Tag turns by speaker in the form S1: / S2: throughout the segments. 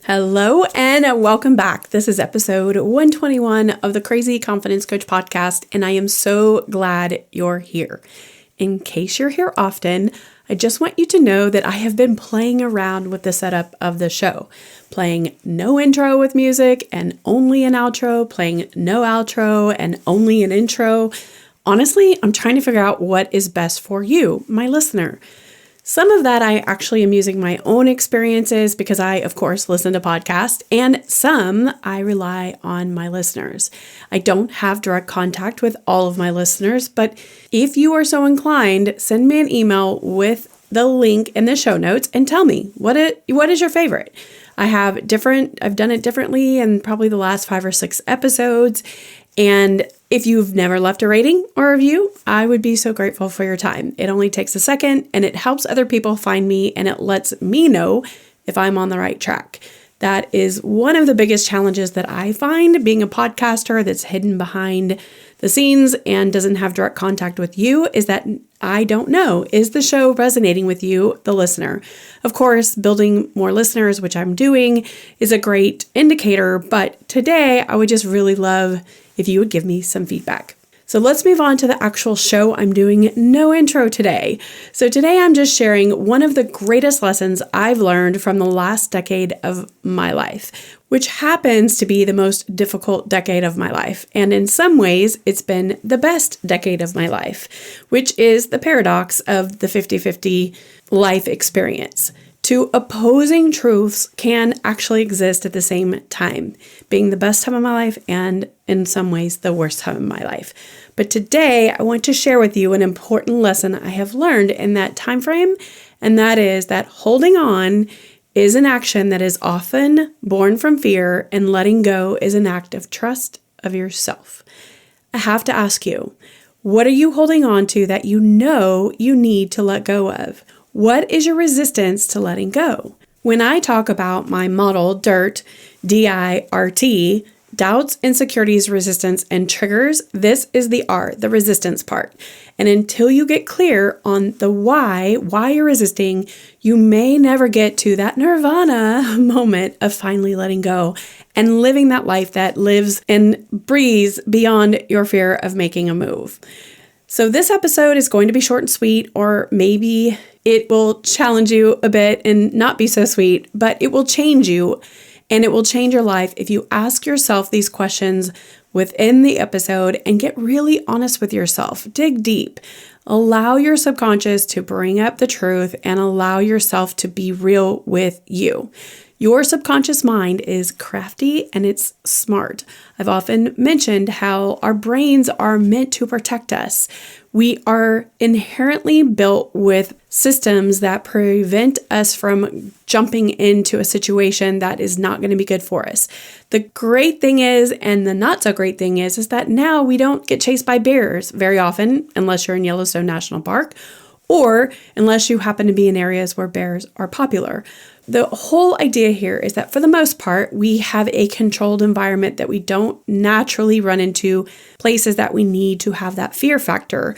S1: Hello and welcome back. This is episode 121 of the Crazy Confidence Coach podcast, and I am so glad you're here. In case you're here often, I just want you to know that I have been playing around with the setup of the show, playing no intro with music and only an outro, playing no outro and only an intro. Honestly, I'm trying to figure out what is best for you, my listener. Some of that I actually am using my own experiences because I, of course, listen to podcasts, and some I rely on my listeners. I don't have direct contact with all of my listeners, but if you are so inclined, send me an email with the link in the show notes and tell me what is your favorite. I've done it differently in probably the last 5 or 6 episodes. And if you've never left a rating or a review, I would be so grateful for your time. It only takes a second and it helps other people find me and it lets me know if I'm on the right track. That is one of the biggest challenges that I find being a podcaster that's hidden behind the scenes and doesn't have direct contact with you, is that I don't know, is the show resonating with you, the listener? Of course, building more listeners, which I'm doing, is a great indicator, but today I would just really love if you would give me some feedback. So let's move on to the actual show. I'm doing no intro today. So today I'm just sharing one of the greatest lessons I've learned from the last decade of my life, which happens to be the most difficult decade of my life. And in some ways, it's been the best decade of my life, which is the paradox of the 50-50 life experience. Two opposing truths can actually exist at the same time, being the best time of my life and in some ways the worst time of my life. But today I want to share with you an important lesson I have learned in that time frame, and that is that holding on is an action that is often born from fear, and letting go is an act of trust of yourself. I have to ask you, what are you holding on to that you know you need to let go of? What is your resistance to letting go? When I talk about my model, DIRT, D-I-R-T, doubts, insecurities, resistance, and triggers, this is the R, the resistance part. And until you get clear on the why you're resisting, you may never get to that nirvana moment of finally letting go and living that life that lives and breathes beyond your fear of making a move. So this episode is going to be short and sweet, or maybe it will challenge you a bit and not be so sweet, but it will change you and it will change your life if you ask yourself these questions within the episode and get really honest with yourself. Dig deep. Allow your subconscious to bring up the truth and allow yourself to be real with you. Your subconscious mind is crafty and it's smart. I've often mentioned how our brains are meant to protect us. We are inherently built with systems that prevent us from jumping into a situation that is not going to be good for us. The great thing is, and the not so great thing is that now we don't get chased by bears very often, unless you're in Yellowstone National Park, or unless you happen to be in areas where bears are popular. The whole idea here is that for the most part, we have a controlled environment that we don't naturally run into places that we need to have that fear factor.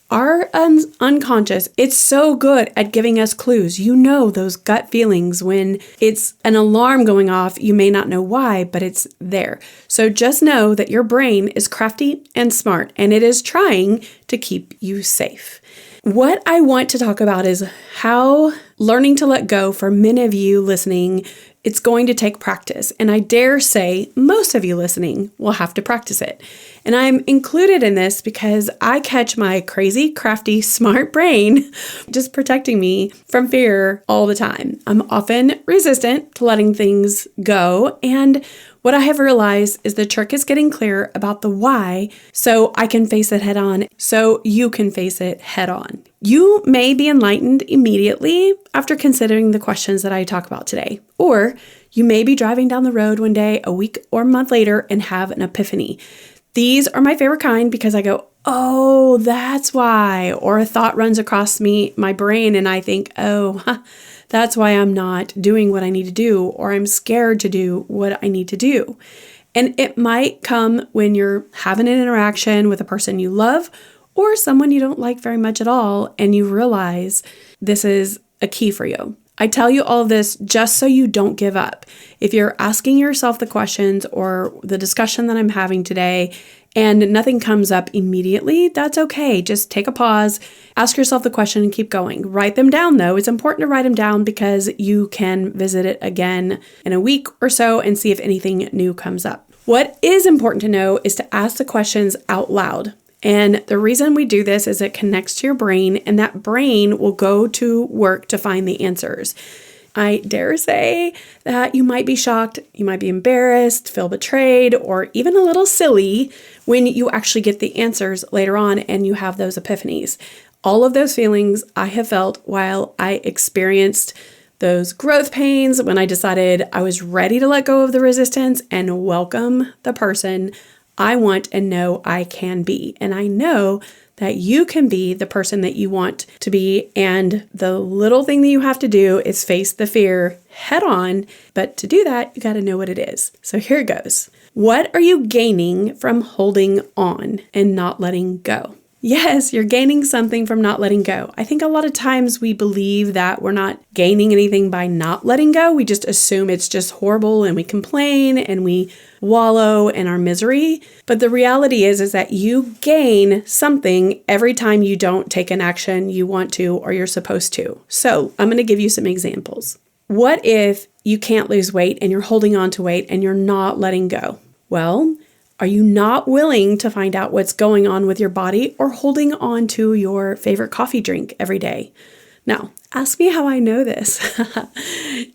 S1: Our unconscious, it's so good at giving us clues. You know those gut feelings when it's an alarm going off. You may not know why, but it's there. So just know that your brain is crafty and smart, and it is trying to keep you safe. What I want to talk about is how learning to let go, for many of you listening, it's going to take practice. And I dare say most of you listening will have to practice it. And I'm included in this because I catch my crazy, crafty, smart brain just protecting me from fear all the time. I'm often resistant to letting things go. And what I have realized is the trick is getting clear about the why so I can face it head on, so you can face it head on. You may be enlightened immediately after considering the questions that I talk about today, or you may be driving down the road one day, a week or a month later, and have an epiphany. These are my favorite kind because I go, oh, that's why, or a thought runs across my brain and I think, that's why I'm not doing what I need to do, or I'm scared to do what I need to do. And it might come when you're having an interaction with a person you love or someone you don't like very much at all, and you realize this is a key for you. I tell you all of this just so you don't give up. If you're asking yourself the questions or the discussion that I'm having today and nothing comes up immediately, that's okay. Just take a pause, ask yourself the question and keep going. Write them down though. It's important to write them down because you can visit it again in a week or so and see if anything new comes up. What is important to know is to ask the questions out loud. And the reason we do this is it connects to your brain, and that brain will go to work to find the answers. I dare say that you might be shocked, you might be embarrassed, feel betrayed, or even a little silly when you actually get the answers later on and you have those epiphanies. All of those feelings I have felt while I experienced those growth pains when I decided I was ready to let go of the resistance and welcome the person I want and know I can be. And I know that you can be the person that you want to be. And the little thing that you have to do is face the fear head on. But to do that, you got to know what it is. So here it goes. What are you gaining from holding on and not letting go? Yes, you're gaining something from not letting go. I think a lot of times we believe that we're not gaining anything by not letting go. We just assume it's just horrible and we complain and we wallow in our misery. But the reality is that you gain something every time you don't take an action you want to or you're supposed to. So I'm going to give you some examples. What if you can't lose weight and you're holding on to weight and you're not letting go? Well, are you not willing to find out what's going on with your body or holding on to your favorite coffee drink every day? Now, ask me how I know this.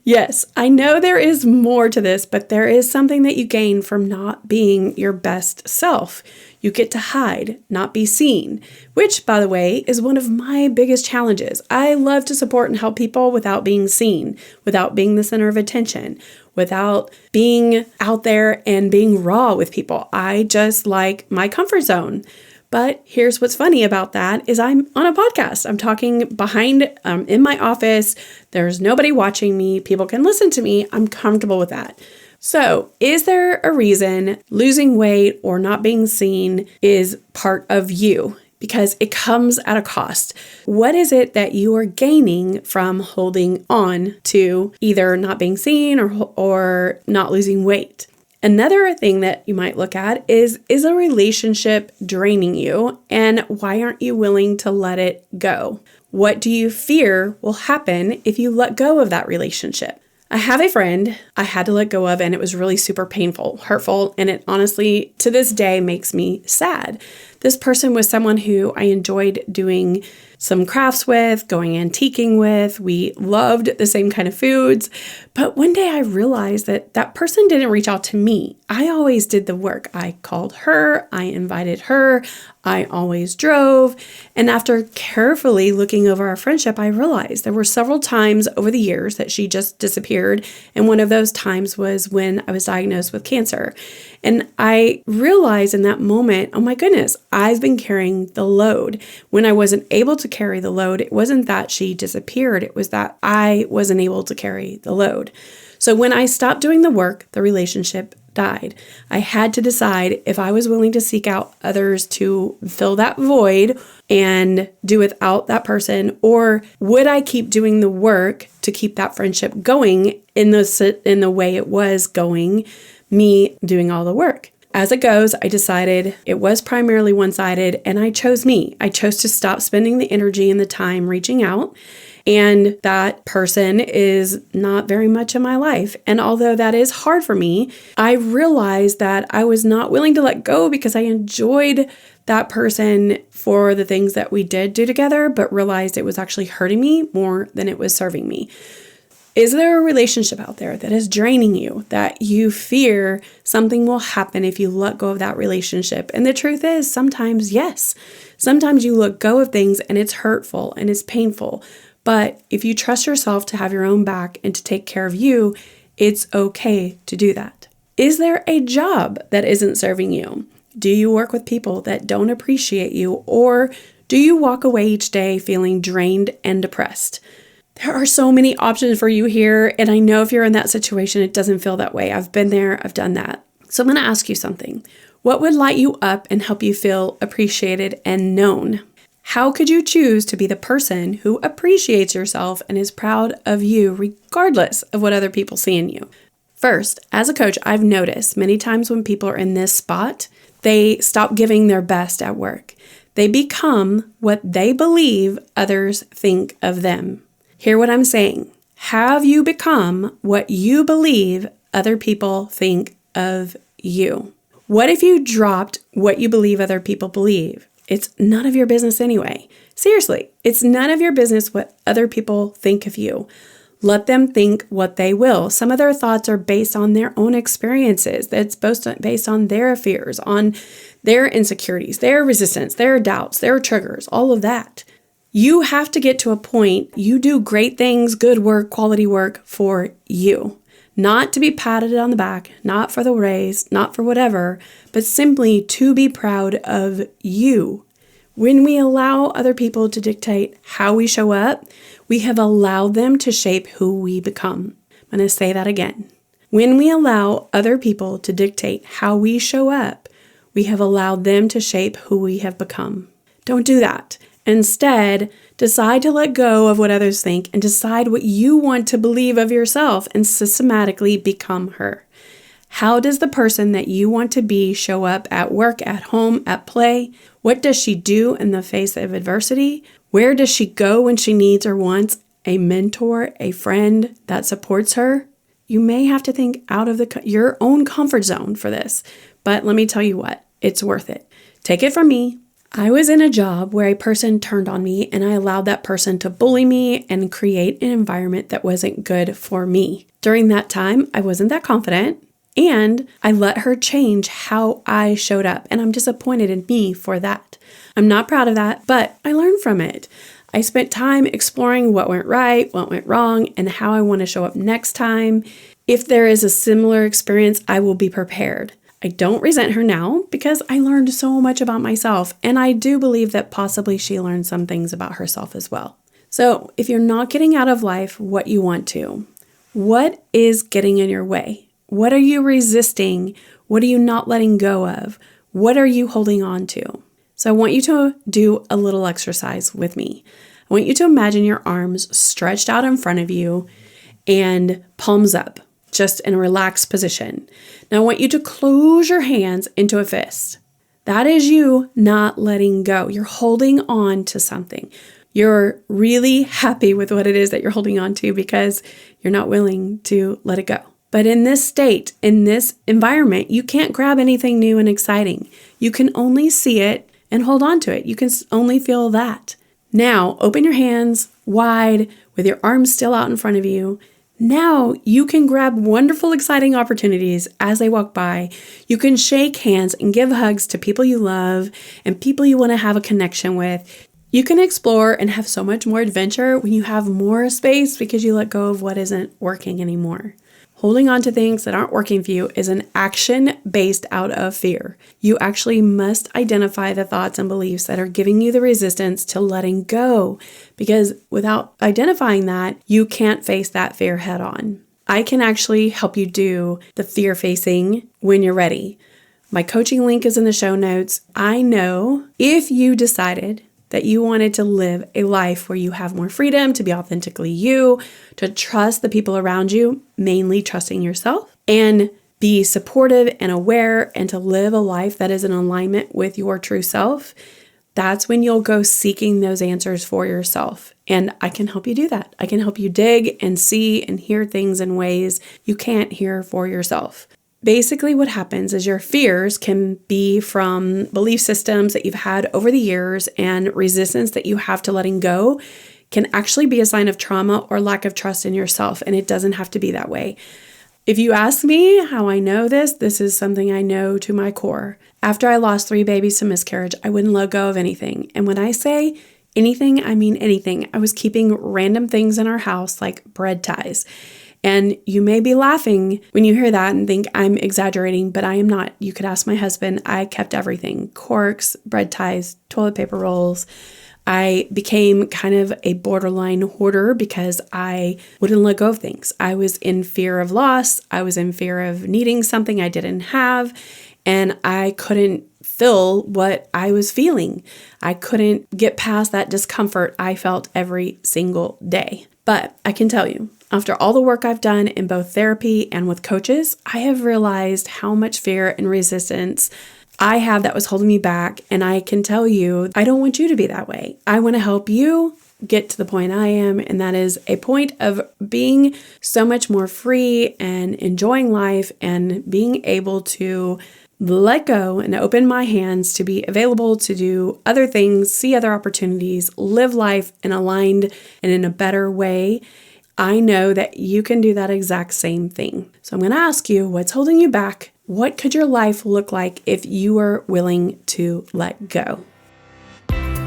S1: Yes, I know there is more to this, but there is something that you gain from not being your best self. You get to hide, not be seen, which, by the way, is one of my biggest challenges. I love to support and help people without being seen, without being the center of attention, without being out there and being raw with people. I just like my comfort zone. But here's what's funny about that is I'm on a podcast. I'm talking behind in my office. There's nobody watching me. People can listen to me. I'm comfortable with that. So is there a reason losing weight or not being seen is part of you? Because it comes at a cost. What is it that you are gaining from holding on to either not being seen or not losing weight? Another thing that you might look at is a relationship draining you, and why aren't you willing to let it go? What do you fear will happen if you let go of that relationship? I have a friend I had to let go of, and it was really super painful, hurtful, and it honestly, to this day, makes me sad. This person was someone who I enjoyed doing some crafts with, going antiquing with. We loved the same kind of foods. But one day I realized that that person didn't reach out to me. I always did the work. I called her, I invited her, I always drove. And after carefully looking over our friendship, I realized there were several times over the years that she just disappeared. And one of those times was when I was diagnosed with cancer. And I realized in that moment, oh my goodness, I've been carrying the load. When I wasn't able to carry the load, it wasn't that she disappeared, it was that I wasn't able to carry the load. So when I stopped doing the work, the relationship died. I had to decide if I was willing to seek out others to fill that void and do without that person, or would I keep doing the work to keep that friendship going in the way it was going, me doing all the work. As it goes, I decided it was primarily one-sided, and I chose me. I chose to stop spending the energy and the time reaching out, and that person is not very much in my life. And although that is hard for me, I realized that I was not willing to let go because I enjoyed that person for the things that we did do together, but realized it was actually hurting me more than it was serving me. Is there a relationship out there that is draining you, that you fear something will happen if you let go of that relationship? And the truth is, sometimes yes. Sometimes you let go of things and it's hurtful and it's painful. But if you trust yourself to have your own back and to take care of you, it's okay to do that. Is there a job that isn't serving you? Do you work with people that don't appreciate you? Or do you walk away each day feeling drained and depressed? There are so many options for you here, and I know if you're in that situation, it doesn't feel that way. I've been there, I've done that. So I'm going to ask you something. What would light you up and help you feel appreciated and known? How could you choose to be the person who appreciates yourself and is proud of you regardless of what other people see in you? First, as a coach, I've noticed many times when people are in this spot, they stop giving their best at work. They become what they believe others think of them. Hear what I'm saying. Have you become what you believe other people think of you? What if you dropped what you believe other people believe? It's none of your business anyway. Seriously, it's none of your business what other people think of you. Let them think what they will. Some of their thoughts are based on their own experiences. That's based on their fears, on their insecurities, their resistance, their doubts, their triggers, all of that. You have to get to a point you do great things, good work, quality work for you. Not to be patted on the back, not for the raise, not for whatever, but simply to be proud of you. When we allow other people to dictate how we show up, we have allowed them to shape who we become. I'm going to say that again. When we allow other people to dictate how we show up, we have allowed them to shape who we have become. Don't do that. Instead, decide to let go of what others think and decide what you want to believe of yourself and systematically become her. How does the person that you want to be show up at work, at home, at play? What does she do in the face of adversity? Where does she go when she needs or wants a mentor, a friend that supports her? You may have to think out of your own comfort zone for this, but let me tell you what, it's worth it. Take it from me. I was in a job where a person turned on me and I allowed that person to bully me and create an environment that wasn't good for me. During that time, I wasn't that confident and I let her change how I showed up, and I'm disappointed in me for that. I'm not proud of that, but I learned from it. I spent time exploring what went right, what went wrong, and how I want to show up next time. If there is a similar experience, I will be prepared. I don't resent her now because I learned so much about myself, and I do believe that possibly she learned some things about herself as well. So if you're not getting out of life what you want to, what is getting in your way? What are you resisting? What are you not letting go of? What are you holding on to? So I want you to do a little exercise with me. I want you to imagine your arms stretched out in front of you and palms up, just in a relaxed position. Now I want you to close your hands into a fist. That is you not letting go. You're holding on to something. You're really happy with what it is that you're holding on to because you're not willing to let it go. But in this state, in this environment, you can't grab anything new and exciting. You can only see it and hold on to it. You can only feel that. Now, open your hands wide with your arms still out in front of you. Now you can grab wonderful, exciting opportunities as they walk by. You can shake hands and give hugs to people you love and people you want to have a connection with. You can explore and have so much more adventure when you have more space because you let go of what isn't working anymore. Holding on to things that aren't working for you is an action based out of fear. You actually must identify the thoughts and beliefs that are giving you the resistance to letting go, because without identifying that, you can't face that fear head on. I can actually help you do the fear facing when you're ready. My coaching link is in the show notes. I know if you decided that you wanted to live a life where you have more freedom to be authentically you, to trust the people around you, mainly trusting yourself, and be supportive and aware, and to live a life that is in alignment with your true self, that's when you'll go seeking those answers for yourself. And I can help you do that. I can help you dig and see and hear things in ways you can't hear for yourself. Basically, what happens is your fears can be from belief systems that you've had over the years, and resistance that you have to letting go can actually be a sign of trauma or lack of trust in yourself, and it doesn't have to be that way. If you ask me how I know this is something I know to my core. After I lost 3 babies to miscarriage, I wouldn't let go of anything. And when I say anything, I mean anything. I was keeping random things in our house like bread ties. And you may be laughing when you hear that and think I'm exaggerating, but I am not. You could ask my husband. I kept everything: corks, bread ties, toilet paper rolls. I became kind of a borderline hoarder because I wouldn't let go of things. I was in fear of loss. I was in fear of needing something I didn't have, and I couldn't feel what I was feeling. I couldn't get past that discomfort I felt every single day. But I can tell you, after all the work I've done in both therapy and with coaches, I have realized how much fear and resistance I have that was holding me back. And I can tell you, I don't want you to be that way. I want to help you get to the point I am, and that is a point of being so much more free and enjoying life and being able to let go and open my hands to be available to do other things, see other opportunities, live life in aligned and in a better way. I know that you can do that exact same thing. So I'm going to ask you, what's holding you back? What could your life look like if you were willing to let go?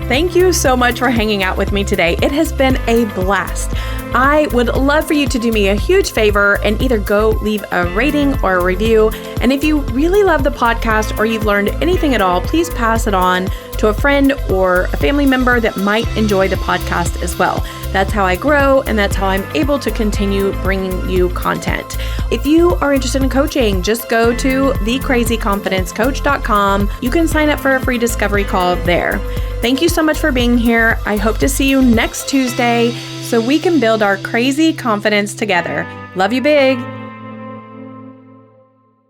S1: Thank you so much for hanging out with me today. It has been a blast. I would love for you to do me a huge favor and either go leave a rating or a review. And if you really love the podcast or you've learned anything at all, please pass it on to a friend or a family member that might enjoy the podcast as well. That's how I grow, and that's how I'm able to continue bringing you content. If you are interested in coaching, just go to thecrazyconfidencecoach.com. You can sign up for a free discovery call there. Thank you so much for being here. I hope to see you next Tuesday so we can build our crazy confidence together. Love you big.